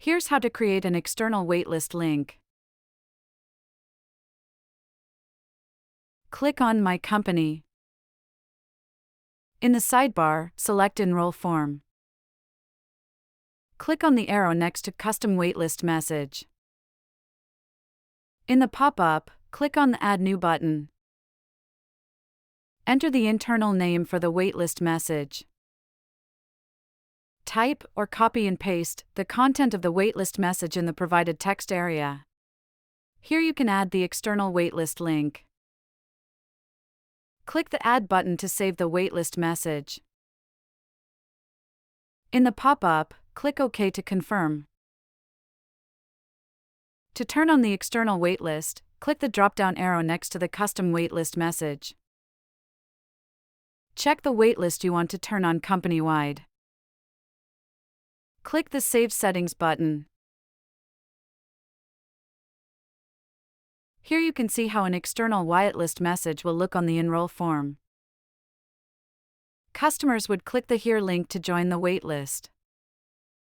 Here's how to create an external waitlist link. Click on My Company. In the sidebar, select Enroll Form. Click on the arrow next to Custom Waitlist Message. In the pop-up, click on the Add New button. Enter the internal name for the waitlist message. Type or copy and paste the content of the waitlist message in the provided text area. Here you can add the external waitlist link. Click the Add button to save the waitlist message. In the pop-up, click OK to confirm. To turn on the external waitlist, click the drop-down arrow next to the custom waitlist message. Check the waitlist you want to turn on company-wide. Click the Save Settings button. Here you can see how an external waitlist message will look on the enroll form. Customers would click the Here link to join the waitlist.